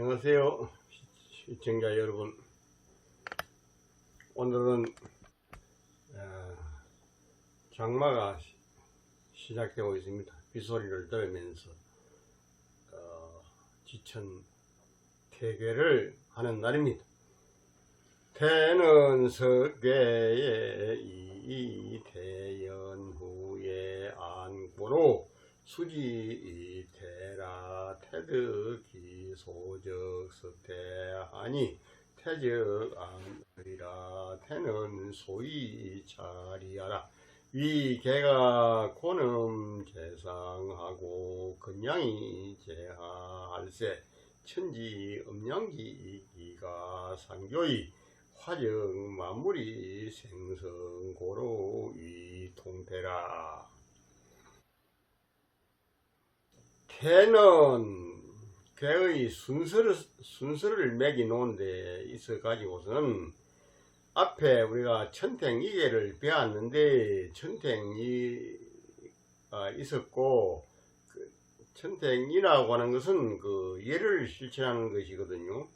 안녕하세요 시청자 여러분. 오늘은 장마가 시작되고 있습니다. 빗소리를 들으면서 지천 태괴를 하는 날입니다. 태는 석계에 이태연후에 안고로 수지이태라 태득이 소적 서태하니 태적 안의라 태는 소위 자리하라. 위개가 고놈 재상하고 근양이 제하할세 천지 음양기기가 상교이 화정 만물이 생성고로 위통태라. 태는 개의 순서를 매기 놓은 데 있어 가지고서는 앞에 우리가 천탱이계를 배웠는데 천탱이가 있었고 천탱이라고 하는 것은 그 예를 실천하는 것이거든요.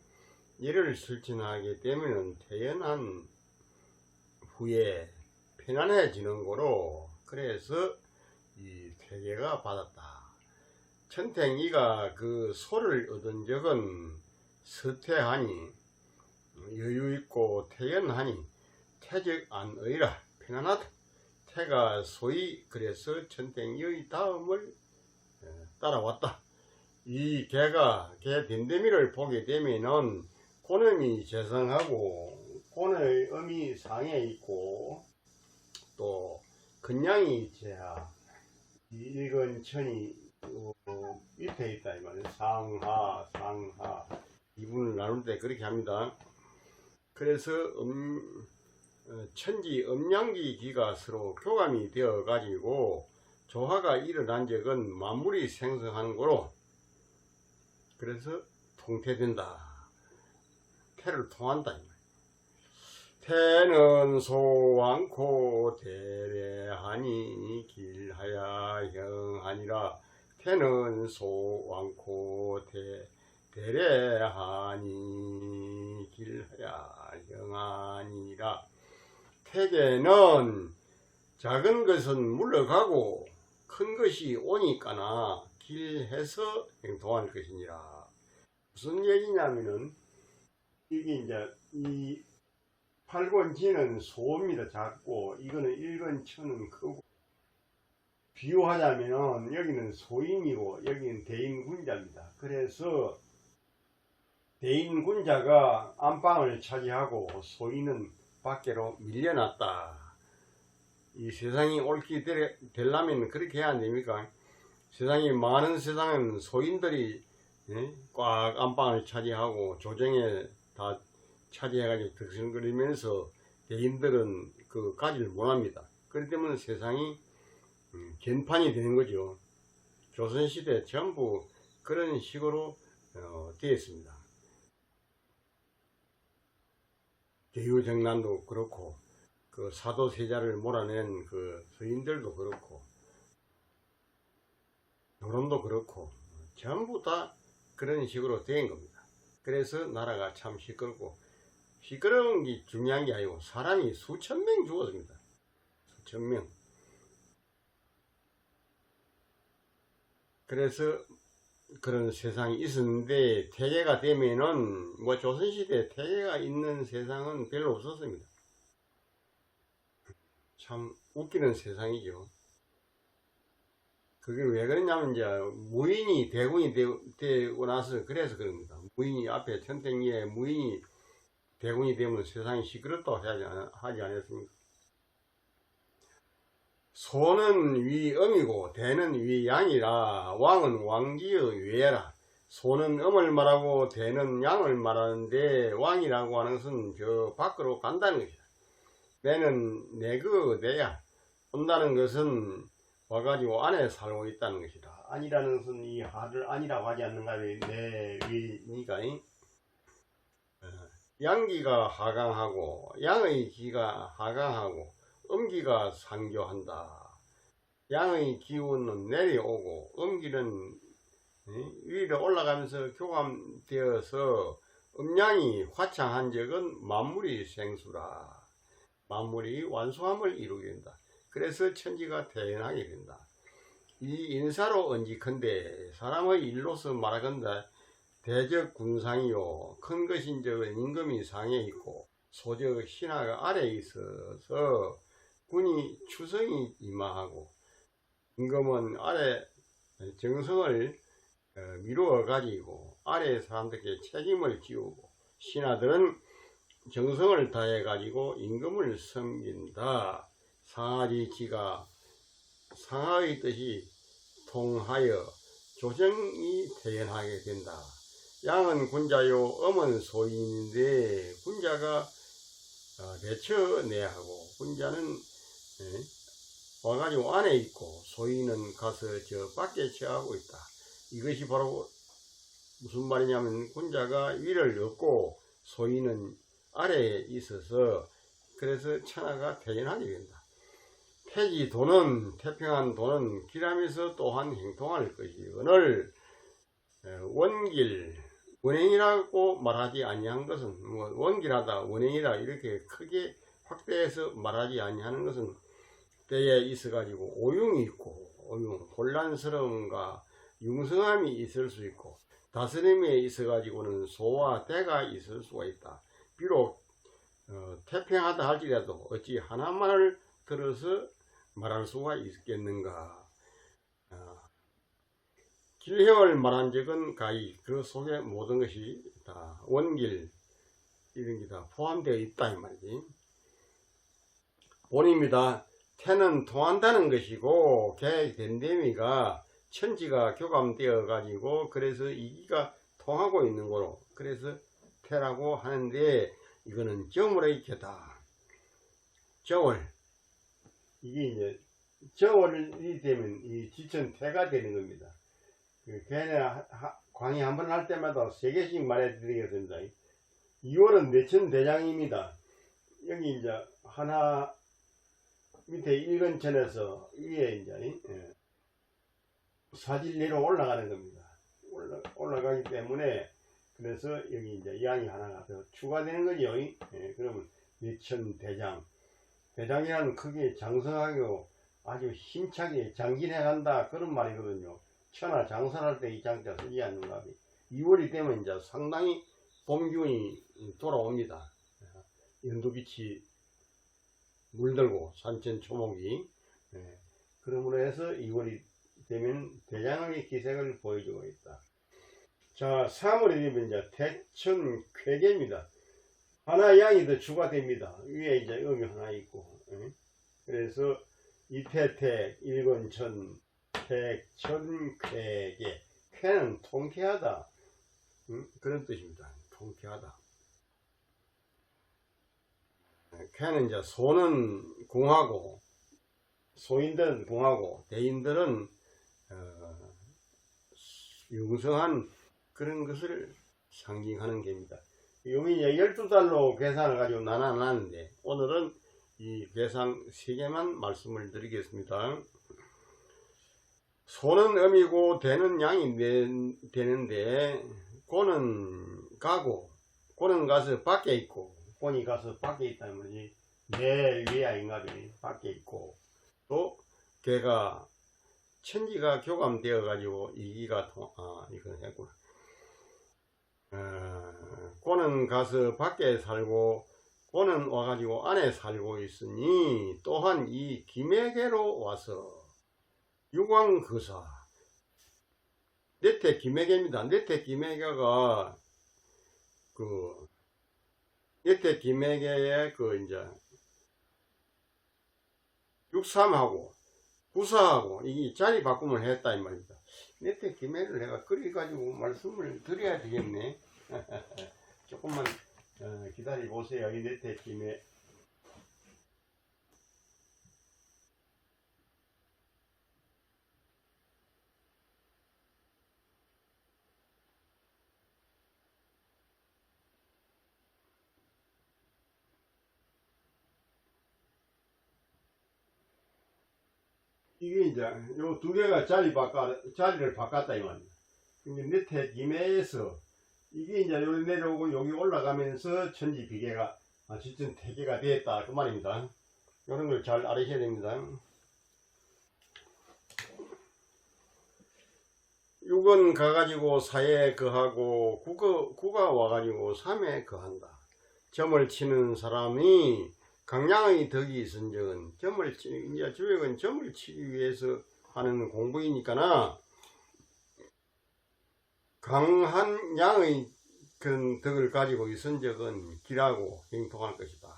예를 실천하게 되면 태어난 후에 편안해지는 거로 그래서 이 태계가 받았다. 천탱이가 그 소를 얻은 적은 서태하니 여유있고 태연하니 태적 안의라 편안하다. 태가 소위 그래서 천탱이의 다음을 따라왔다. 이 개가 개 댐댐이를 보게 되면은 고놈이 재성하고 고놈의 음이 상에 있고 또 근양이 제하 일근천이 밑에 있다 이 말이에요. 상하 이분을 나눌 때 그렇게 합니다. 그래서 천지 음양기 기가 서로 교감이 되어 가지고 조화가 일어난 적은 만물이 생성하는 거로 그래서 통태된다. 태를 통한다. 태는 소왕코 대례하니 길하야 형하니라. 태는 소왕코 대례하니 길하야 형하니라. 태계는 작은 것은 물러가고 큰 것이 오니까나 길해서 행동할 것이니라. 무슨 얘기냐면은 이게 이제 이 팔권지는 소입니다. 작고 이거는 일권천은 크고 비유하자면 여기는 소인이고 여기는 대인군자입니다. 그래서 대인군자가 안방을 차지하고 소인은 밖으로 밀려났다. 이 세상이 옳게 되려면 그렇게 해야 안됩니까? 세상이 많은 세상은 소인들이 꽉 안방을 차지하고 조정에 다 차지해가지고 득실거리면서 대인들은 그 가지를 못합니다. 그렇기 때문에 세상이 gen판이 되는 거죠. 조선시대 전부 그런 식으로 되었습니다. 대유정난도 그렇고 그 사도세자를 몰아낸 그 서인들도 그렇고 노론도 그렇고 전부 다 그런 식으로 된 겁니다. 그래서 나라가 참 시끄럽고 시끄러운 게 중요한 게 아니고 사람이 수천 명 죽었습니다. 수천 명. 그래서 그런 세상이 있었는데 태계가 되면은 뭐 조선시대 태계가 있는 세상은 별로 없었습니다. 참 웃기는 세상이죠. 그게 왜 그러냐면 이제 무인이 대군이 되고 나서 그래서 그럽니다. 무인이 앞에 천탱이에 무인이 대군이 되면 세상이 시끄럽다고 하지 않았습니까? 소는 위음이고 대는 위양이라. 왕은 왕기의 위에라. 소는 음을 말하고 대는 양을 말하는데 왕이라고 하는 것은 저 밖으로 간다는 것이다. 내는 내야. 온다는 것은 와가지고 안에 살고 있다는 것이다. 안이라는 것은 이 하를 안이라고 하지 않는가? 내 위니까. 양기가 하강하고 양의 기가 하강하고 음기가 상교한다. 양의 기운은 내려오고 음기는 위로 올라가면서 교감되어서 음양이 화창한 적은 만물이 생수라. 만물이 완수함을 이루게 된다. 그래서 천지가 태어나게 된다. 이 인사로 언지컨대 사람의 일로서 말하건대 대적 군상이요 큰 것인적은 임금이 상에 있고 소적 신하가 아래에 있어서 군이 추성이 임하고 임금은 아래 정성을 미루어 가지고 아래 사람들에게 책임을 지우고 신하들은 정성을 다해 가지고 임금을 섬긴다. 상하리 지가 상하의 뜻이 통하여 조정이 태어나게 된다. 양은 군자요 엄은 소인인데 군자가 내처내하고 군자는 와가지고 안에 있고 소인은 가서 저 밖에 처하고 있다. 이것이 바로 무슨 말이냐면 군자가 위를 얻고 소인은 아래에 있어서 그래서 천하가 태어나게 된다. 태지 도는 태평한 도는 길하면서 또한 행통할 것이거늘 원길 원행이라고 말하지 아니한 것은 원길하다 원행이라 이렇게 크게 확대해서 말하지 아니하는 것은 때에 있어 가지고 오용이 있고 오용 혼란스러움과 융성함이 있을 수 있고 다스림에 있어 가지고는 소와 대가 있을 수가 있다. 비록 태평하다 할지라도 어찌 하나만을 들어서 말할 수가 있겠는가. 길해월 말한 적은 가히 그 속에 모든 것이 다 원길 이런 게 다 포함되어 있다 이 말이지. 본입니다. 태는 통한다는 것이고 개된데미가 천지가 교감되어 가지고 그래서 이기가 통하고 있는 거로 그래서 태라고 하는데 이거는 정월의 개다. 정월 이게 이제 정월이 되면 이 지천 태가 되는 겁니다. 걔네 광희 한 번 할 때마다 3개씩 말해 드리겠습니다. 2월은 내천대장입니다. 여기 이제 하나 밑에 일근천에서 위에 이제 사질리로 올라가는 겁니다. 올라가기 때문에 그래서 여기 이제 양이 하나가 더 추가되는 거죠. 그러면 내천대장. 대장이라는 크게 장성하고 아주 힘차게 장진해 간다 그런 말이거든요. 천하 장선할 때 이 장자 쓰지 않는가. 2월이 되면 이제 상당히 봄 기운이 돌아옵니다. 연두빛이 물들고 산천 초목이 그러므로 해서 2월이 되면 대장의 기색을 보여주고 있다. 자, 3월이 되면 이제 태천쾌계입니다. 하나 양이 더 추가됩니다. 위에 이제 음이 하나 있고 그래서 이태택 일건천 백천쾌계 쾌는 통쾌하다 그런 뜻입니다. 통쾌하다. 쾌는 이제 소는 궁하고 소인들은 궁하고 대인들은 융성한 그런 것을 상징하는 게입니다. 여기 이제 12달로 계산을 가지고 나눠놨는데 오늘은 이 계산 3개만 말씀을 드리겠습니다. 소는 음이고 대는 양이 되는데 고는 가고 고는 가서 밖에 있고 곤이 가서 밖에 있다는 말이지. 내 위야 인간이 밖에 있고 또 걔가 천지가 교감되어 가지고 이기가 이거 했구나. 고는 가서 밖에 살고 고는 와가지고 안에 살고 있으니 또한 이 김해계로 와서 유광거사 네태 김해계입니다. 네태 김해계가 네태 김해계의 이제 63하고 94하고 이게 자리 바꿈을 했다 이 말입니다. 네태 김해를 내가 그려가지고 말씀을 드려야 되겠네. 조금만 기다려 보세요. 이 네태 김해 이게 이제 요 두 개가 자리를 바꿨다 이 말입니다. 밑에 김해에서 이게 이제 여기 내려오고 여기 올라가면서 천지 비계가 지천 태계가 되었다 그 말입니다. 이런 걸 잘 알으셔야 됩니다. 6은 가가지고 4에 거하고 9가 와가지고 3에 거한다. 점을 치는 사람이 강량의 덕이 있은적은 이제 주역은 점을 치기 위해서 하는 공부이니까나 강한 양의 그런 덕을 가지고 있은적은 길하고 행통할 것이다.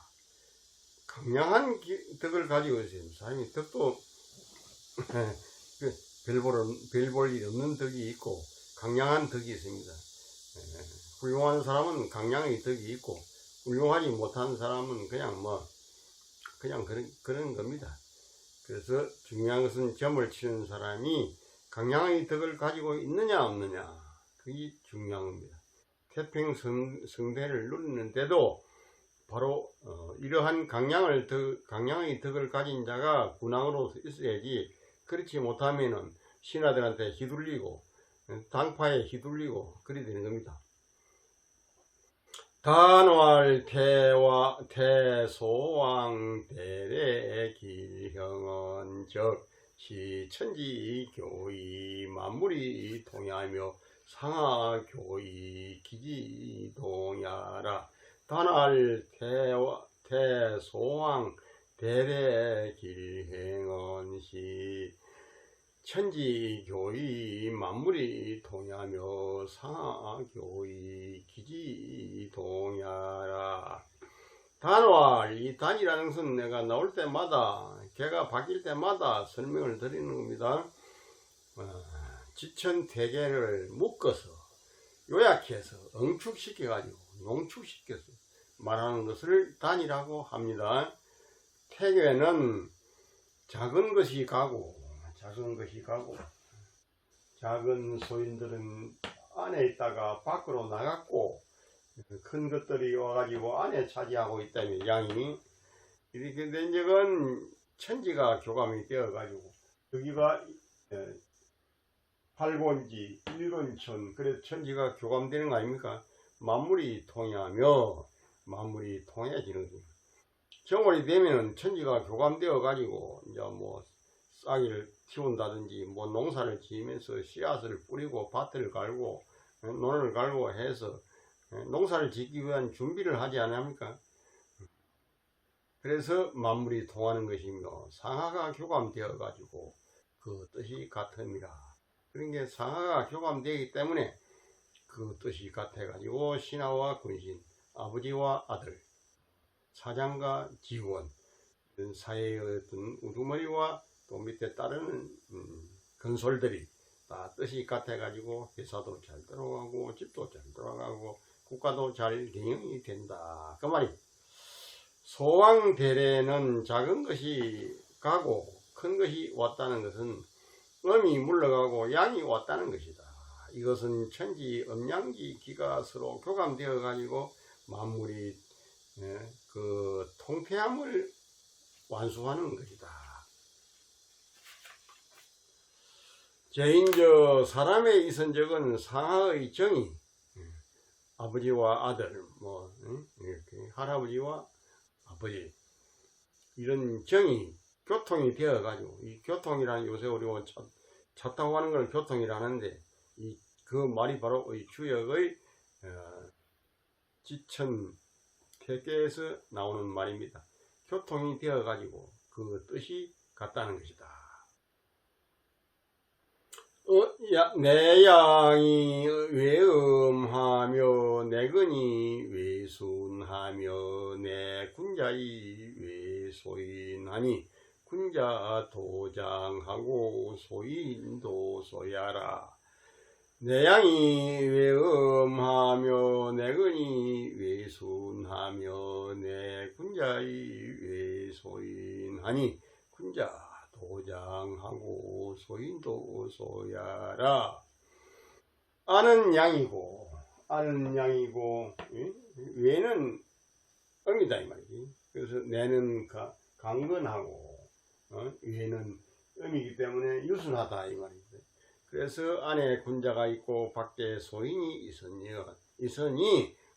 강량한 덕을 가지고 있으면 사람이 덕도 별 볼 일 없는 덕이 있고 강량한 덕이 있습니다. 훌륭한 사람은 강량의 덕이 있고 훌륭하지 못한 사람은 그냥 그런 겁니다. 그래서 중요한 것은 점을 치는 사람이 강량의 덕을 가지고 있느냐 없느냐 그게 중요한 겁니다. 태평성대를 누리는데도 바로 이러한 강량의 덕을 가진 자가 군왕으로 있어야지, 그렇지 못하면은 신하들한테 휘둘리고 당파에 휘둘리고 그래 되는 겁니다. 단활 태소왕 대례 길형은 적시 천지 교의 만물이 통하며 상하 교의 기지 동야라. 단활 태소왕 대례 길행은 시 천지 교의 만물이 통하며 상하 교의 기지 동야라. 단활, 이 단이라는 것은 내가 나올 때마다 개가 바뀔 때마다 설명을 드리는 겁니다. 지천태계를 묶어서 요약해서 응축시켜 가지고 농축시켜서 말하는 것을 단이라고 합니다. 태계는 작은 것이 가고 작은 소인들은 안에 있다가 밖으로 나갔고 큰 것들이 와가지고 안에 차지하고 있다면 양이 이렇게 된 적은 천지가 교감이 되어가지고 여기가 팔곤지 일곤천, 그래서 천지가 교감되는 거 아닙니까? 만물이 통하며 만물이 통해지는 겁니다. 정월이 되면은 천지가 교감되어 가지고 이제 뭐 싹을 틔운다든지 뭐 농사를 지으면서 씨앗을 뿌리고 밭을 갈고 논을 갈고 해서 농사를 짓기 위한 준비를 하지 않습니까? 그래서 만물이 통하는 것이며 상하가 교감되어 가지고 그 뜻이 같음이라. 그러니까 상하가 교감되기 때문에 그 뜻이 같아 가지고 신하와 군신, 아버지와 아들, 사장과 직원, 사회의 어떤 우두머리와 또 밑에 따르는 건솔들이 다 뜻이 같아 가지고 회사도 잘 들어가고 집도 잘 들어가고 국가도 잘 경영이 된다 그 말이. 소왕대례는 작은 것이 가고 큰 것이 왔다는 것은 음이 물러가고 양이 왔다는 것이다. 이것은 천지 음양기 기가 서로 교감되어 가지고 만물이 그 통폐함을 완수하는 것이다. 제인저 사람의 이선적은 상하의 정이 아버지와 아들 뭐 이렇게 할아버지와 아버지 이런 정이 교통이 되어 가지고, 이 교통이라는 요새 우리가 차 타고 가는 걸 교통이라는데 그 말이 바로 이 주역의 지천 태계에서 나오는 말입니다. 교통이 되어 가지고 그 뜻이 같다는 것이다. 내 양이 외음하며 내근이 외순하며 내 군자이 외소인하니 군자 도장하고 소인도 소야라. 내 양이 외음하며 내근이 외순하며 내 군자이 외소인하니 군자 도장하고 소인도 소야라. 아는 양이고 외는 음이다 이 말이지. 그래서 내는 강건하고 외는 음이기 때문에 유순하다 이 말이지. 그래서 안에 군자가 있고 밖에 소인이 있으니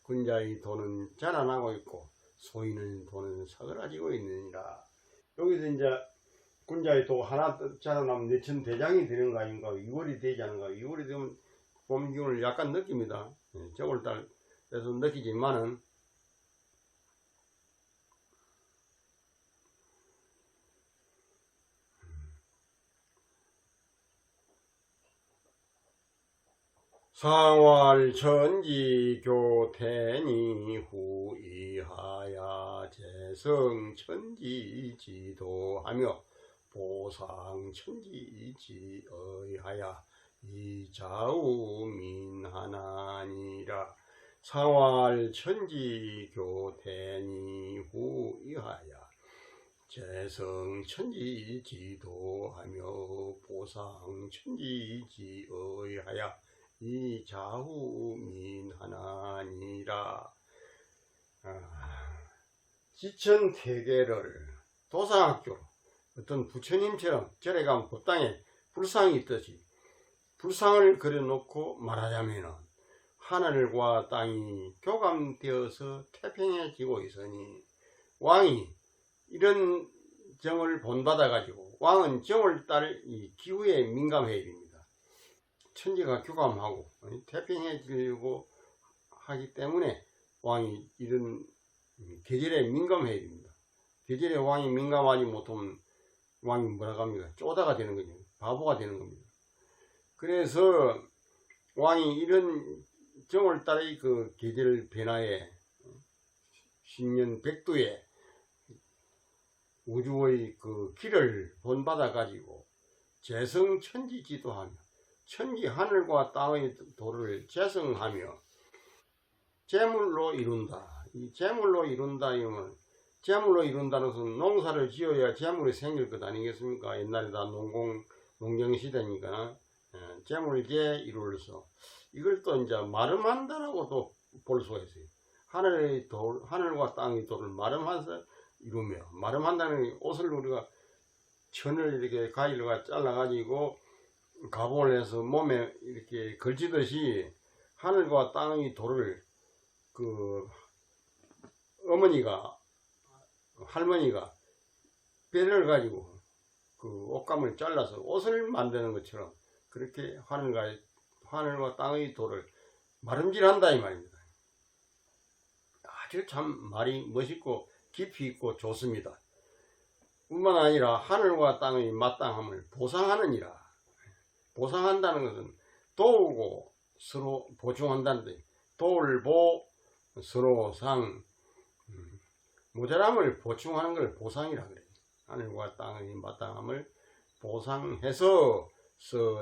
군자의 돈은 자라나고 있고 소인의 돈은 사그라지고 있느니라. 여기서 이제 군자의 도 하나 자라나면 내천 대장이 되는 거 아닌가, 2월이 되지 않은가. 2월이 되면 봄 기운을 약간 느낍니다. 저월달 그래서 느끼지만은 상활천지교태니 후이하야 재성천지지도하며 보상천지지의하야 이좌우민하나니라. 상활천지교태니 후이하야 재성천지지도하며 보상천지지의하야 이좌우민하나니라. 지천태계를 도상학교로 어떤 부처님처럼 절에 가면 법당에 불상이 있듯이 불상을 그려놓고 말하자면은 하늘과 땅이 교감되어서 태평해지고 있으니 왕이 이런 정을 본받아 가지고, 왕은 정을 따를 이 기후에 민감해야 됩니다. 천지가 교감하고 태평해지려고 하기 때문에 왕이 이런 계절에 민감해야 됩니다. 계절에 왕이 민감하지 못하면 왕이 뭐라고 합니까? 쪼다가 되는 거죠. 바보가 되는 겁니다. 그래서 왕이 이런 정월 달의 그 계절 변화에 신년 백두에 우주의 그 길을 본받아 가지고 재성천지지도하며 천지 하늘과 땅의 도를 재성하며 재물로 이룬다. 이 재물로 이룬다 이면 재물로 이룬다는 것은 농사를 지어야 재물이 생길 것 아니겠습니까? 옛날에 다 농경 시대니까 재물게 이룰서 이걸 또 이제 마름한다라고도 볼 수가 있어요. 하늘과 땅의 도를 마름해서 이루며, 마름한다는 옷을 우리가 천을 이렇게 가위로 잘라가지고 가봉을 해서 몸에 이렇게 걸치듯이 하늘과 땅의 도를 그 할머니가 뼈를 가지고 그 옷감을 잘라서 옷을 만드는 것처럼 그렇게 하늘과 땅의 도를 마름질한다 이 말입니다. 아주 참 말이 멋있고 깊이 있고 좋습니다. 뿐만 아니라 하늘과 땅의 마땅함을 보상하느니라. 보상한다는 것은 도우고 서로 보충한다는 뜻. 도울보 서로 상, 모자람을 보충하는 걸 보상이라 그래요. 하늘과 땅의 마땅함을 보상해서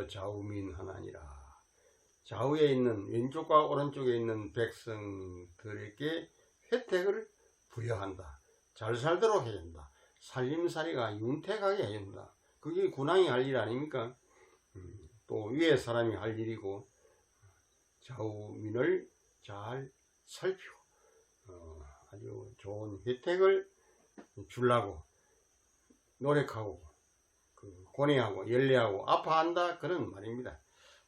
좌우민하나니라. 좌우에 있는 왼쪽과 오른쪽에 있는 백성들에게 혜택을 부여한다. 잘 살도록 해야 된다. 살림살이가 윤택하게 해야 된다. 그게 군왕이 할 일 아닙니까? 또 위에 사람이 할 일이고, 좌우민을 잘 살피고 아주 좋은 혜택을 주려고 노력하고 고뇌하고 연례하고 아파한다 그런 말입니다.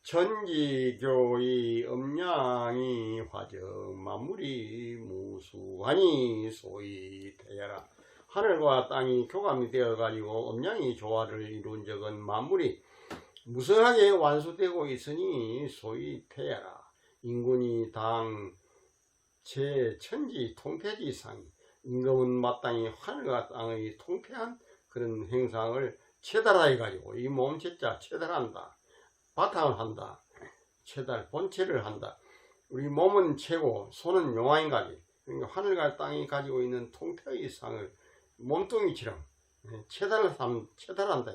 천지교의 음양이 화정 만물이 무수하니 소위 태야라. 하늘과 땅이 교감이 되어 가지고 음양이 조화를 이룬 적은 만물이 무성하게 완수되고 있으니 소위 태야라. 인군이 당 제천지 통태지상이, 임금은 마땅히 하늘과 땅의 통태한 그런 행상을 체달해 가지고 이 몸체자 체달한다. 바탕을 한다. 본체를 한다. 우리 몸은 체고 손은 용왕인가지. 그러니까 하늘과 땅이 가지고 있는 통태의 상을 몸뚱이처럼 체달한다.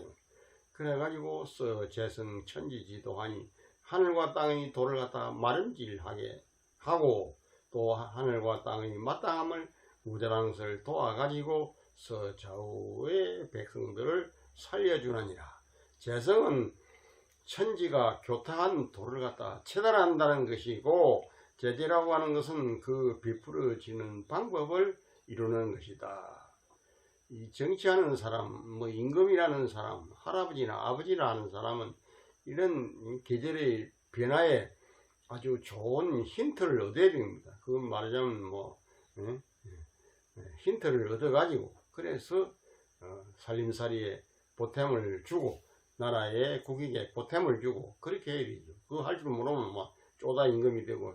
그래가지고 재성천지지도하니 하늘과 땅의 도를 갖다 마름질하게 하고 또 하늘과 땅의 마땅함을 무자라는 것을 도와가지고 좌우의 백성들을 살려주느니라. 재성은 천지가 교탁한 도를 갖다 체달한다는 것이고, 제재라고 하는 것은 그 베풀어지는 방법을 이루는 것이다. 이 정치하는 사람, 임금이라는 사람, 할아버지나 아버지라 하는 사람은 이런 계절의 변화에 아주 좋은 힌트를 얻어야 됩니다. 그건 말하자면 뭐 힌트를 얻어 가지고 그래서 살림살이에 보탬을 주고 나라의 국익에 보탬을 주고 그렇게 해야 되죠. 그거 할 줄 모르면 뭐 쪼다 임금이 되고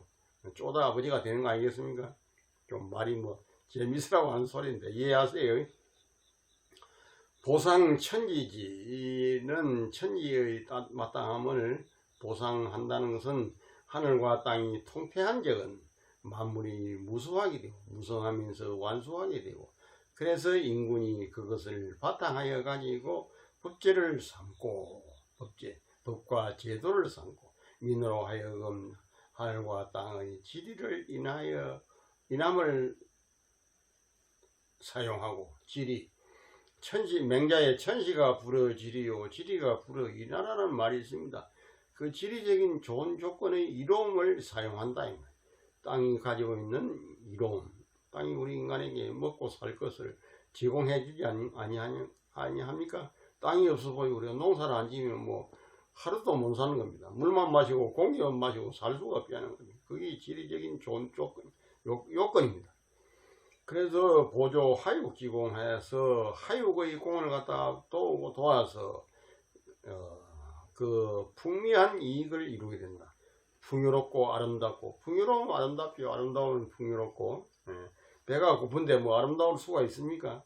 쪼다 아버지가 되는 거 아니겠습니까? 좀 말이 뭐 재밌으라고 하는 소리인데 이해하세요. 보상천지지는 천지의 마땅함을 보상한다는 것은 하늘과 땅이 통폐한 적은 만물이 무수하게 되고 무성하면서 완수하게 되고 그래서 인군이 그것을 바탕하여 가지고 법제를 삼고 법과 제도를 삼고 민으로 하여금 하늘과 땅의 지리를 인함을 사용하고 지리 천시 맹자의 천시가 불어 지리요 지리가 불어 인하라는 말이 있습니다. 그 지리적인 좋은 조건의 이로움을 사용한다 이 말. 땅이 가지고 있는 이로움, 땅이 우리 인간에게 먹고 살 것을 제공해 주지 아니합니까? 땅이 없어 보이고 우리가 농사를 안 지으면 뭐 하루도 못 사는 겁니다. 물만 마시고 공기만 마시고 살 수가 없다는 겁니다. 그게 지리적인 좋은 요건입니다. 그래서 보조 하육 지공해서 하육의 공을 갖다 도와서 그 풍미한 이익을 이루게 된다. 풍요롭고 아름답고 풍요로우면 아름답죠. 아름다우면 풍요롭고 배가 고픈데 뭐 아름다울 수가 있습니까?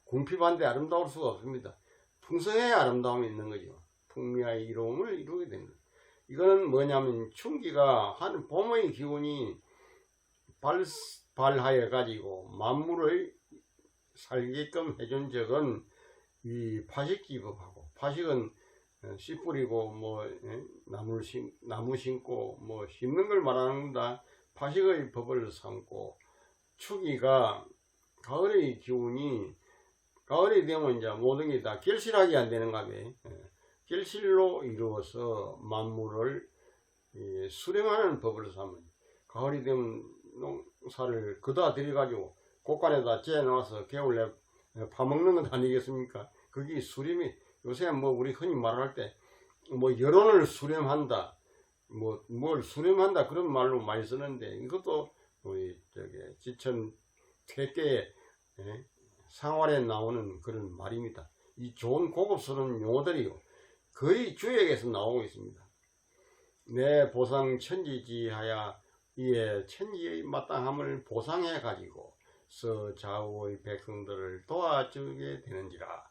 궁핍한데 아름다울 수가 없습니다. 풍성해야 아름다움이 있는 거죠. 풍미와 이로움을 이루게 됩니다. 이거는 뭐냐면 충기가 한 봄의 기운이 발하여 가지고 만물을 살게끔 해준 적은 이 파식기법하고 파식은 씨 뿌리고 뭐 나무 심고 뭐 심는 걸 말하는 겁니다. 파식의 법을 삼고 추기가 가을의 기운이 가을이 되면 이제 모든 게 다 결실하게 안 되는가 봐. 결실로 이루어서 만물을 수령하는 법을 삼은 가을이 되면 농사를 그다 들여가지고 곳간에다 재놓아서 겨울에 파먹는 것 아니겠습니까? 그게 수렴이 요새 뭐 우리 흔히 말할 때 뭐 여론을 수렴한다 뭐 뭘 수렴한다 그런 말로 많이 쓰는데 이것도 우리 지천 퇴계의 상활에 나오는 그런 말입니다. 이 좋은 고급스러운 용어들이요 거의 주역에서 나오고 있습니다. 내 보상 천지지하야 이에 천지의 마땅함을 보상해 가지고 서좌우의 백성들을 도와주게 되는지라.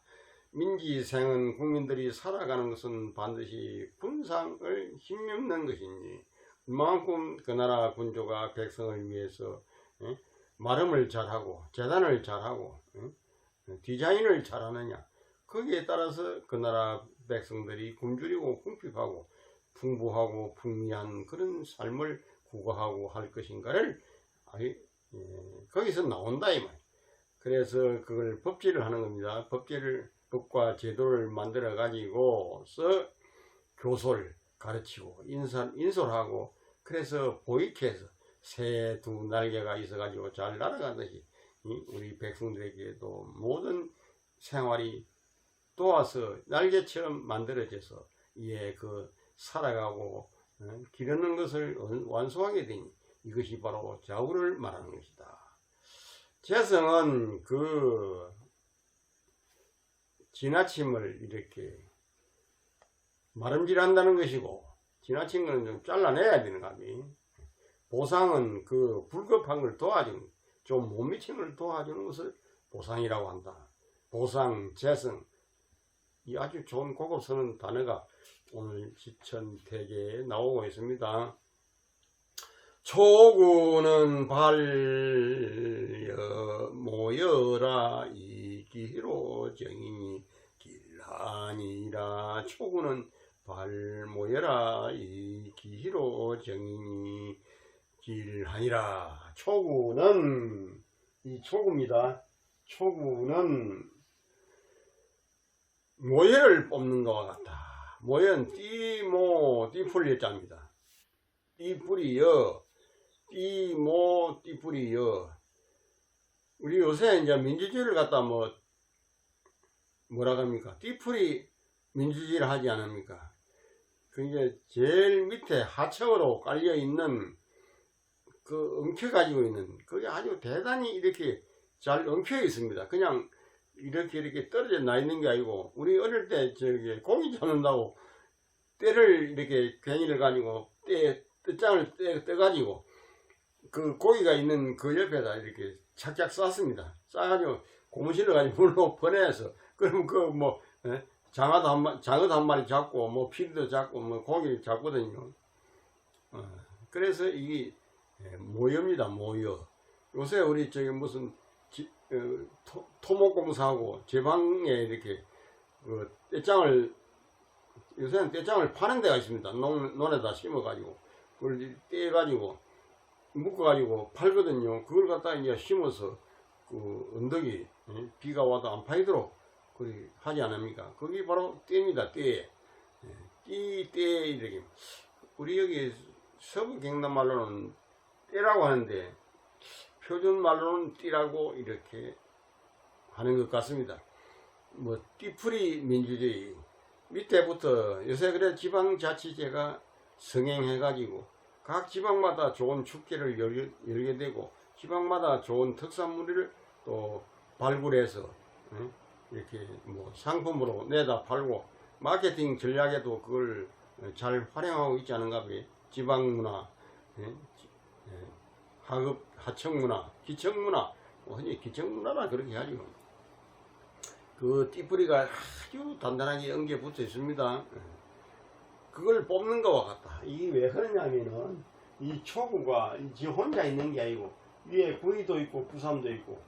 민지생은 국민들이 살아가는 것은 반드시 군상을 힘입는 것이니 그만큼 그 나라 군주가 백성을 위해서 마름을 잘하고 재단을 잘하고 디자인을 잘하느냐 거기에 따라서 그 나라 백성들이 굶주리고 궁핍하고 풍부하고 풍미한 그런 삶을 구가하고 할 것인가를 거기서 나온다 이 말. 그래서 그걸 법제를 하는 겁니다. 법과 제도를 만들어 가지고서 교소를 가르치고 인솔하고 그래서 보익해서 새 두 날개가 있어 가지고 잘 날아가듯이 우리 백성들에게도 모든 생활이 도와서 날개처럼 만들어져서 그 살아가고 기르는 것을 완수하게 되니 이것이 바로 좌우를 말하는 것이다. 재성은 그 지나침을 이렇게 마름질한다는 것이고 지나친 것은 좀 잘라내야 되는 겁니다. 보상은 그 불급한 걸 도와주는 좀 못 미친 걸 도와주는 것을 보상이라고 한다. 보상, 재성 이 아주 좋은 고급스러운 단어가 오늘 지천태계에 나오고 있습니다. 초구는 발려 모여라 이기로 정이니 길하니라. 초구는 발 모여라 이기로 정이니 길하니라. 초구는 이 초구입니다. 초구는 모여를 뽑는 것과 같다. 모여는 띠풀 자입니다. 띠뿌리여 띠뿌리여. 우리 요새 이제 민주주의를 갖다 뭐라 합니까? 띠풀이 민주주의를 하지 않습니까? 그게 제일 밑에 하층으로 깔려 있는 그 엉켜 가지고 있는 그게 아주 대단히 이렇게 잘 엉켜 있습니다. 그냥 이렇게 떨어져 나 있는 게 아니고, 우리 어릴 때 저기 고기 잡는다고 때를 이렇게 괭이를 가지고 떼장을 떼가지고 그 고기가 있는 그 옆에다 이렇게 착착 쌌습니다. 싸가지고 고무신을 가지고 물로 퍼내서, 그러면 그 뭐 장어도 한 마리 잡고 뭐 피리도 잡고 뭐 고기를 잡거든요. 그래서 이게 모여입니다. 모여. 요새 우리 저기 무슨 토목공사하고 제방에 이렇게 떼장을, 요새는 떼장을 파는 데가 있습니다. 논에다 심어가지고 그걸 떼가지고 묶어가지고 팔거든요. 그걸 갖다 이제 심어서 그 언덕이 비가 와도 안 파이도록 그렇게 하지 않습니까? 그게 바로 떼입니다. 떼. 떼 이렇게. 우리 여기 서부 경남 말로는 떼라고 하는데 표준 말로는 띠라고 이렇게 하는 것 같습니다. 뭐 띠풀이 민주주의 밑에부터 요새 그래 지방자치제가 성행해가지고 각 지방마다 좋은 축제를 열게 되고 지방마다 좋은 특산물을 또 발굴해서 이렇게 뭐 상품으로 내다 팔고 마케팅 전략에도 그걸 잘 활용하고 있지 않은가 봐요. 지방문화, 하급 하청문화, 기청문화, 흔히 기청문화라 그렇게 하죠. 그 띠뿌리가 아주 단단하게 엉겨 붙어 있습니다. 그걸 뽑는 것과 같다. 이게 왜 그러냐면은 이 초구가 지 혼자 있는 게 아니고 위에 구이도 있고 구삼도 있고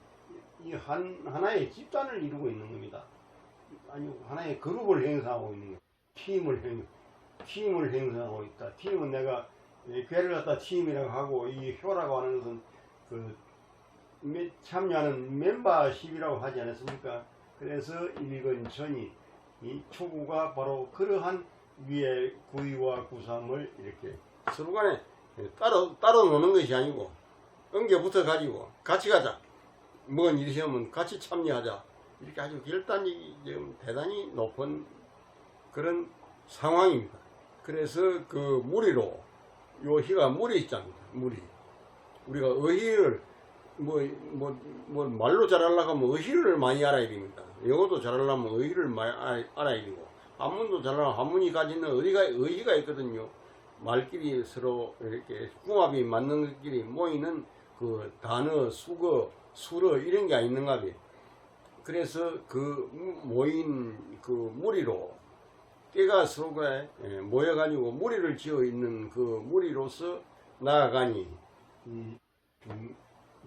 이 하나의 집단을 이루고 있는 겁니다. 아니 하나의 그룹을 행사하고 있는 거. 팀을 행사하고 있다. 팀은 내가 괴를 갖다 팀이라고 하고 이 효라고 하는 것은 그 참여하는 멤버십이라고 하지 않았습니까? 그래서 일건천이 이 초구가 바로 그러한 위에 구이와 구삼을 이렇게 서로 간에 따로 노는 것이 아니고 엉겨 붙어 가지고 같이 가자. 뭔 일이 있으면 같이 참여하자. 이렇게 아주 결단이 좀 대단히 높은 그런 상황입니다. 그래서 그 무리로 요 희가 물이 있잖아요. 물이 우리가 어휘를 뭐 말로 잘하려고 하면 어휘를 많이 알아야 됩니다. 영어도 잘하려면 어휘를 많이 알아야 되고 한문도 잘하려면 한문이 가지는 어휘가 있거든요. 말끼리 서로 이렇게 궁합이 맞는 것끼리 모이는 그 단어, 수거, 수러 이런 게 있는가 봐요. 그래서 그 모인 그 무리로 떼가 서로가 모여가지고 무리를 지어 있는 그 무리로서 나아가니 이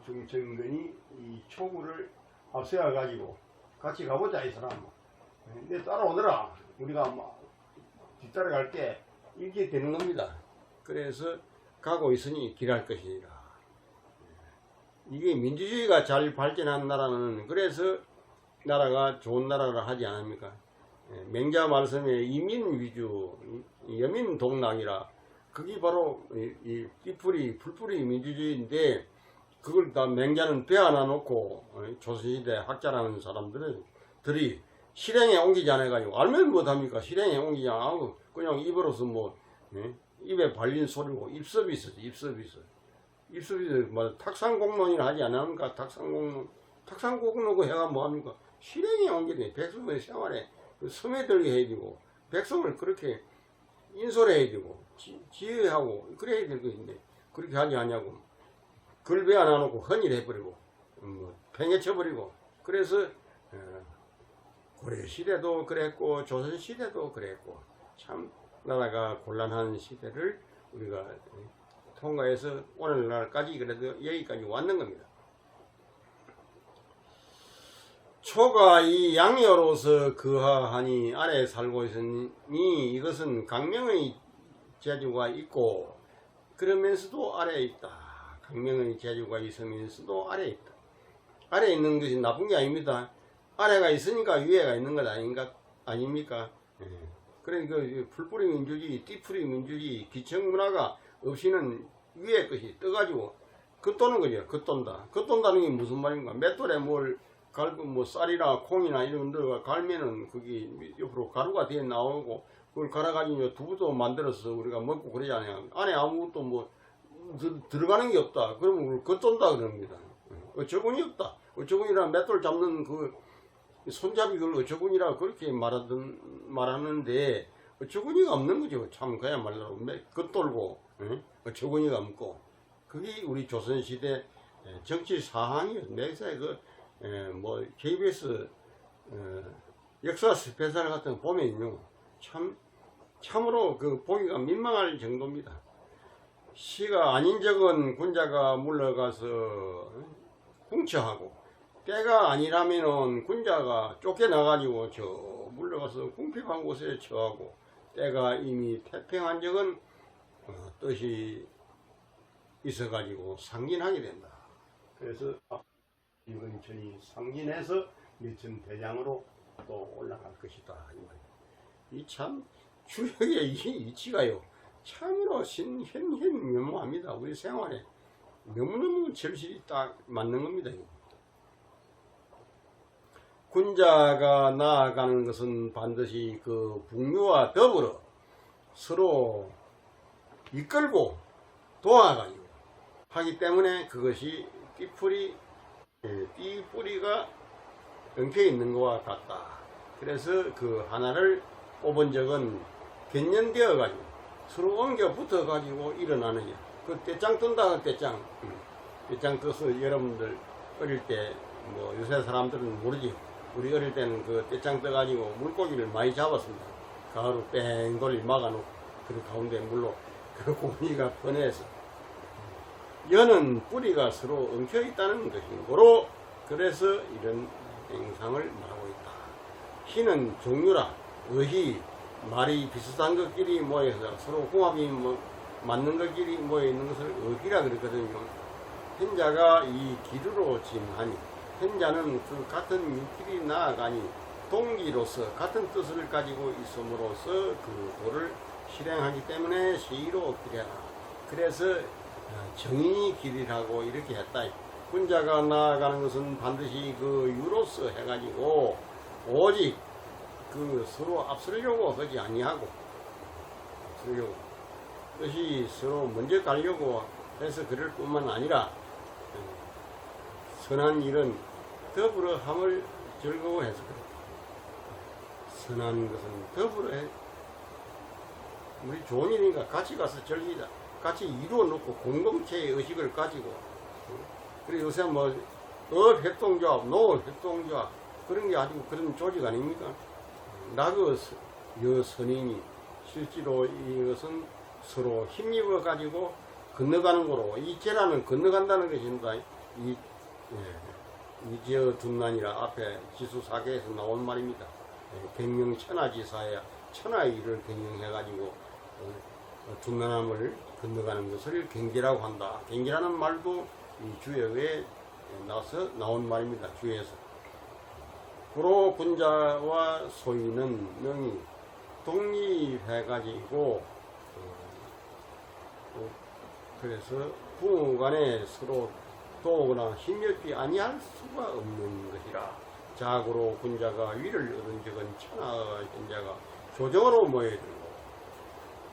중정근이 이 초구를 앞세워 가지고 같이 가보자 이 사람. 내 따라오더라. 우리가 뒤따라갈게. 이렇게 되는 겁니다. 그래서 가고 있으니 길할 것이니라. 이게 민주주의가 잘 발전한 나라는 그래서 나라가 좋은 나라라 하지 않습니까? 맹자 말씀에 이민 위주, 여민 동락이라 그게 바로 이 풀뿌리 민주주의인데 그걸 다 맹자는 배워놔 놓고 조선시대 학자라는 사람들이 실행에 옮기지 않아가지고 알면 못합니까? 실행에 옮기지 않고 그냥 입으로서 입에 발린 소리고 입서비스 뭐 탁상공론이라 하지 않습니까? 탁상공론고 해가 뭐합니까? 실행에 옮기네. 백성의 생활에 스며들게 해야 되고 백성을 그렇게 인솔해야 되고 지혜하고 그래야 될 것인데 그렇게 하지 않냐고 글 배워 놔놓고 헌일해버리고 팽개쳐버리고 그래서 고려시대도 그랬고 조선시대도 그랬고 참 나라가 곤란한 시대를 우리가 통과해서 오늘날까지 그래도 여기까지 왔는 겁니다. 초가 이 양여로서 그하하니 아래에 살고 있으니 이것은 강명의 재주가 있고 그러면서도 아래에 있다. 강명의 재주가 있으면서도 아래에 있다. 아래에 있는 것이 나쁜 게 아닙니다. 아래가 있으니까 위에가 있는 것 아닙니까? 그러니까 풀뿌리 민주주의, 띠뿌리 민주주의, 기청문화가 없이는 위에 것이 떠가지고 겉도는 거죠. 겉돈다. 겉돈다는 게 무슨 말인가? 맷돌에 뭘 갈고 뭐 쌀이나 콩이나 이런 데가 갈면은 그게 옆으로 가루가 되어 나오고 그걸 갈아가지고 두부도 만들어서 우리가 먹고 그러잖아요. 안에 아무것도 뭐 들어가는 게 없다. 그러면 그걸 겉돈다 그럽니다. 어처구니 없다. 어처구니라 맷돌 잡는 그 손잡이 그걸 어처구니라 그렇게 말하는데 어처구니가 없는 거죠. 참 그야말로 겉돌고 어처구니가 없고 그게 우리 조선시대 정치 사항이에요. 내사에 뭐 KBS 역사 스페셜 같은 거 보면요 참으로 그 보기가 민망할 정도입니다. 시가 아닌 적은 군자가 물러가서 궁처하고 때가 아니라면은 군자가 쫓겨나가지고 저 물러가서 궁핍한 곳에 처하고 때가 이미 태평한 적은 뜻이 있어가지고 상진하게 된다. 그래서 이근천이 상진해서 미천 대장으로 또 올라갈 것이다 이 말이에요. 이 참 주역의 이 이치가요 참으로 현현묘모합니다. 우리 생활에 너무너무 절실히 딱 맞는 겁니다. 군자가 나아가는 것은 반드시 그 북류와 더불어 서로 이끌고 도와가지고 하기 때문에 그것이 띠뿌리가 엉켜 있는 것과 같다. 그래서 그 하나를 뽑은 적은 갱년되어 가지고 서로 옮겨 붙어 가지고 일어나는 일. 그 떼짱 뜬다 떼짱. 떼짱 떠서 여러분들 어릴 때 뭐 요새 사람들은 모르지. 우리 어릴 때는 그 떼짱 떠가지고 물고기를 많이 잡았습니다. 가을로 뺑돌이 막아놓고 그 가운데 물로 그 고기가 퍼내서 연은 뿌리가 서로 엉켜 있다는 것이므로 그래서 이런 행상을 말하고 있다. 희는 종류라 의희 말이 비슷한 것끼리 모여서 서로 궁합이 맞는 것끼리 모여 있는 것을 의희라 그랬거든요. 현자가 이 기류로 짐하니 현자는 그 같은 육길이 나아가니 동기로서 같은 뜻을 가지고 있음으로써 그 도를 실행하기 때문에 시로 길이라. 그래서 정인이 길이라고 이렇게 했다. 군자가 나아가는 것은 반드시 그 유로서 해가지고 오직 그 서로 앞서려고 하지 아니하고 앞서려고 뜻이 서로 먼저 가려고 해서 그럴 뿐만 아니라 선한 일은 더불어 함을 즐거워해서 그렇다. 선한 것은 더불어 해. 우리 좋은 일이니까 같이 가서 즐기자. 같이 이루어 놓고 공동체의 의식을 가지고 그리고 요새 뭐 협동조합, 협동조합 그런 게 아니고 그런 조직 아닙니까? 나그 여선인이 실제로 이것은 서로 힘입어 가지고 건너가는 거로 이제라는 건너간다는 것입니다. 이지어 둔난이라 앞에 지수사계에서 나온 말입니다. 경영천하지사야 천하의 일을 경영해 가지고 둔난함을 건너가는 것을 경계라고 한다. 경계라는 말도 이 주역에 나온 말입니다. 주에서. 구로 군자와 소인은 명이 독립해가지고 그래서 부모 간에 서로 도우거나 힘겹지 아니할 수가 없는 것이라. 자고로 군자가 위를 얻은 적은 천하 현자가 조정으로 모여들고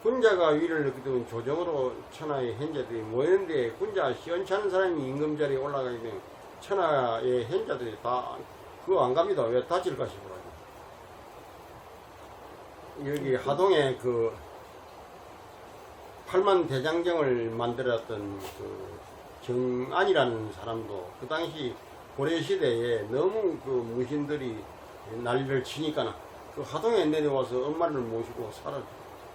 군자가 위를 얻게 되면 조정으로 천하의 현자들이 모이는데 군자 시원찮은 사람이 임금자리에 올라가게 되면 천하의 현자들이 다 그거 안 갑니다. 왜 다칠까 싶어가지고. 여기 하동에 그 팔만 대장경을 만들었던 그 정안이라는 사람도 그 당시 고려시대에 너무 그 무신들이 난리를 치니까 그 하동에 내려와서 엄마를 모시고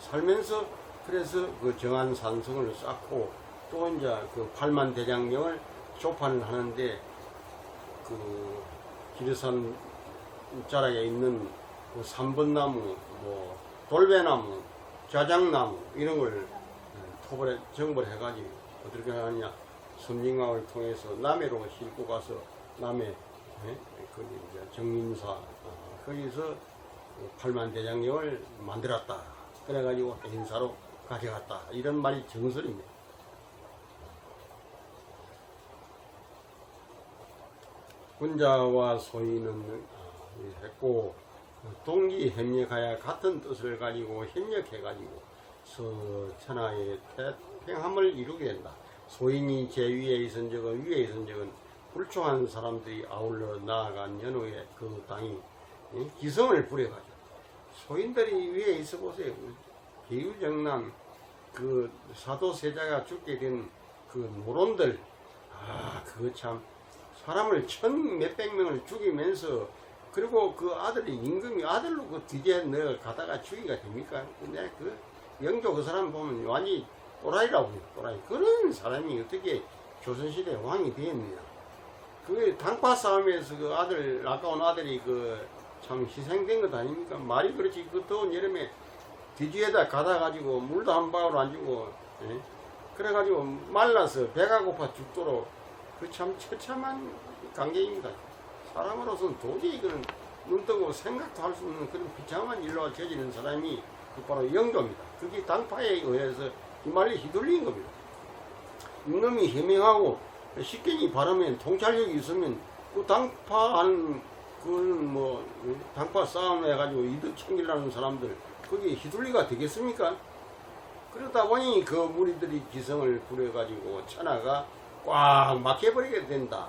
살면서 그래서 그 정안 산성을 쌓고 또 이제 그 팔만 대장경을 조판을 하는데 그 기르산 자락에 있는 그 삼번나무, 뭐 돌배나무, 자작나무 이런 걸 토벌에 정벌 해가지고 어떻게 하느냐 섬진강을 통해서 남해로 싣고 가서 남해 거기 이제 정민사 거기서 팔만 대장경을 만들었다. 그래가지고 행사로 가져갔다. 이런 말이 정설입니다. 군자와 소인은 했고 동기 협력하여 같은 뜻을 가지고 협력해가지고 천하의 태평함을 이루게 된다. 소인이 제위에 있은 적은 위에 있은 적은 불충한 사람들이 아울러 나아간 연후에 그 땅이 기성을 부려가지고 소인들이 위에 있어 보세요. 비유정남 그 사도세자가 죽게 된 그 노론들, 그거 참 사람을 몇백 명을 죽이면서, 그리고 그 아들이 임금이 아들로 그 뒤에 넣어 가다가 죽이가 됩니까? 근데 그 영조 그 사람 보면 완전히 또라이라고 해요. 또라이. 그런 사람이 어떻게 조선시대 왕이 되었느냐. 그 당파 싸움에서 그 아들, 아까운 아들이 그 참 희생된 것 아닙니까? 말이 그렇지. 그 더운 여름에 뒤지에다 가다 가지고 물도 한 방울 안 주고, 그래가지고 말라서 배가 고파 죽도록, 그 참 처참한 관계입니다. 사람으로서는 도저히 이거는 눈 뜨고 생각도 할 수 없는 그런 비참한 일로 저지른 사람이 그 바로 영조입니다. 그게 당파에 의해서 이 말이 휘둘린 겁니다. 이놈이 해명하고 식견이 바르면 통찰력이 있으면 그 당파하는 그 당파 싸움 해가지고 이득 챙기려는 사람들 그게 휘둘리가 되겠습니까? 그러다 보니 그 무리들이 기성을 부려가지고 천하가 꽉 막혀버리게 된다.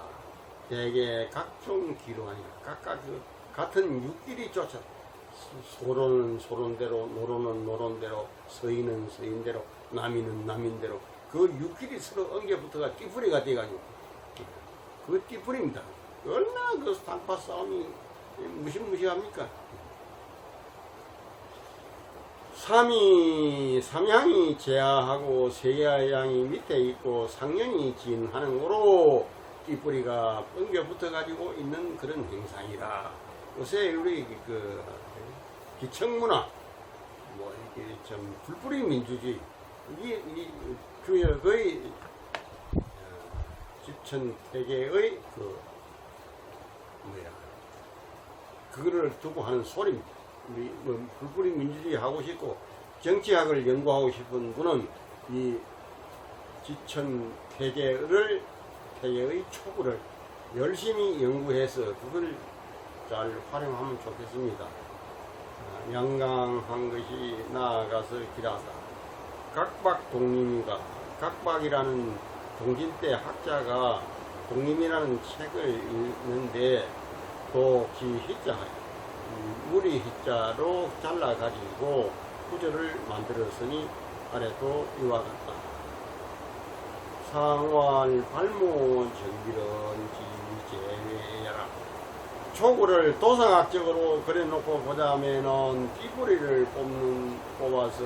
대개 각종 기로하니까 각각 그 같은 육길이 쫓아, 소론은 소론대로, 노론은 노론대로, 서인은 서인대로, 남인은 남인대로 그 육길이 서로 엉겨붙어가 띠풀이가 돼가지고 그 띠풀입니다. 얼마나 그 당파 싸움이 무시무시합니까? 삼양이 제하하고 세야양이 밑에 있고 상년이 진하는 거로 띠뿌리가 엉겨 붙어 가지고 있는 그런 행상이라. 요새 우리 그 기청문화 이게 좀 불뿌리 민주주의 이 주역의 지천태계의 그거를 두고 하는 소리입니다. 우리 불뿌리 민주주의 하고 싶고 정치학을 연구하고 싶은 분은 이 지천태계의 초구를 열심히 연구해서 그걸 잘 활용하면 좋겠습니다. 양강한 것이 나아가서 길하다. 각박 독림이가, 각박이라는 동진대 학자가 독림이라는 책을 읽는데 도기 희자, 무리 희자로 잘라가지고 구절을 만들었으니 아래도 이와 같다. 상활 발모 정비런 지제외야라. 초구를 도상학적으로 그려놓고 보자면은 띠뿌리를 뽑아서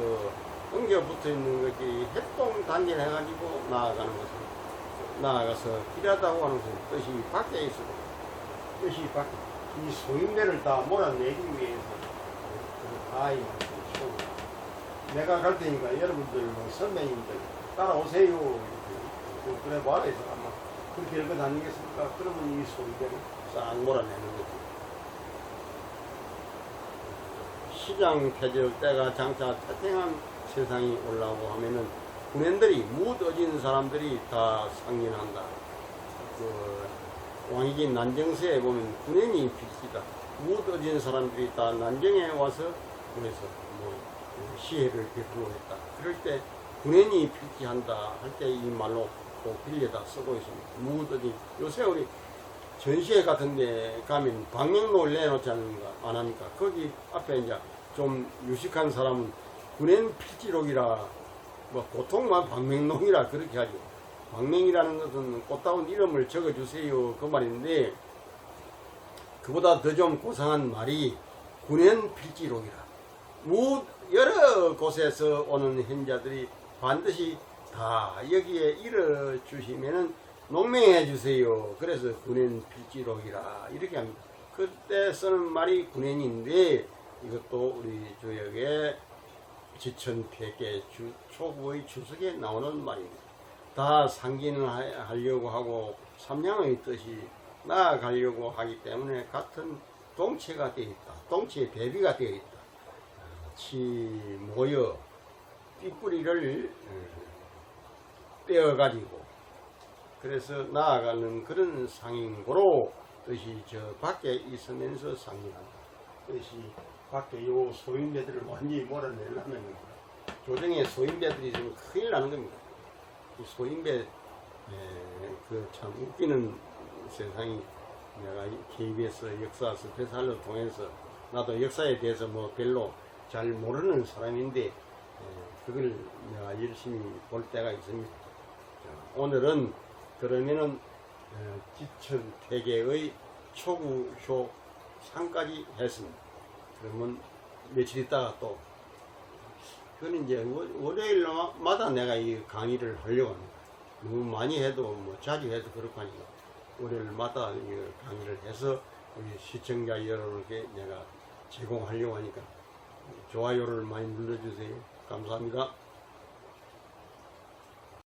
엉겨 붙어 있는 것이 협동 단계를 해가지고 나아가서 길하다고 하는 것은 뜻이 밖에 있어. 뜻이 밖에. 이 소인배를 다 몰아내기 위해서 내가 갈 테니까 여러분들 선배님들 따라오세요. 그래 말해서 아마 그렇게 할 것 아니겠습니까? 그러면 이 소인배를 싹 몰아내는 거지. 시장 폐절 때가 장차 태평한 세상이 올라오고 하면은 군인들이 무뎌진 사람들이 다 상인한다. 왕이긴 난정서에 보면 군인이 필시다. 무뎌진 사람들이 다 난정에 와서 그래서 시해를 베풀고 했다. 그럴 때 군인이 필지한다 할 때 이 말로 꼭 빌려다 쓰고 있습니다. 무뎌진. 요새 우리 전시회 같은 데 가면 방명록을 내놓지 안 합니까? 거기 앞에 이제 좀 유식한 사람은 군인 필지록이라 보통만 방명록이라 그렇게 하죠. 방명이라는 것은 꽃다운 이름을 적어주세요 그 말인데, 그보다 더 좀 고상한 말이 군인 필지록이라. 여러 곳에서 오는 현자들이 반드시 다 여기에 일을 주시면은 농명해 주세요. 그래서 군인 필지록이라 이렇게 합니다. 그때 쓰는 말이 군인인데, 이것도 우리 주역의 지천폐계 초구의 주석에 나오는 말입니다. 다 상기는 하려고 하고 삼양의 뜻이 나아가려고 하기 때문에 같은 동체가 되어 있다. 동체의 대비가 되어 있다. 모여 띠뿌리를 떼어가지고 그래서 나아가는 그런 상인고로 뜻이 저 밖에 있으면서 상기한다. 것이 밖에 요 소인배들을 완전히 몰아내려면 조정의 소인배들이 좀 큰일 나는 겁니다. 이 소인배 그 참 웃기는 세상이 내가 KBS 역사 스페셜을 통해서 나도 역사에 대해서 뭐 별로 잘 모르는 사람인데 그걸 내가 열심히 볼 때가 있습니다. 자, 오늘은 그러면은 지천태계의 초구쇼 상까지 했습니다. 그러면 며칠 있다가 또 그건 이제 월요일마다 내가 이 강의를 하려고 합니다. 너무 많이 해도 뭐 자주 해도 그렇고 하니까 월요일마다 이 강의를 해서 우리 시청자 여러분께 내가 제공하려고 하니까 좋아요를 많이 눌러주세요. 감사합니다.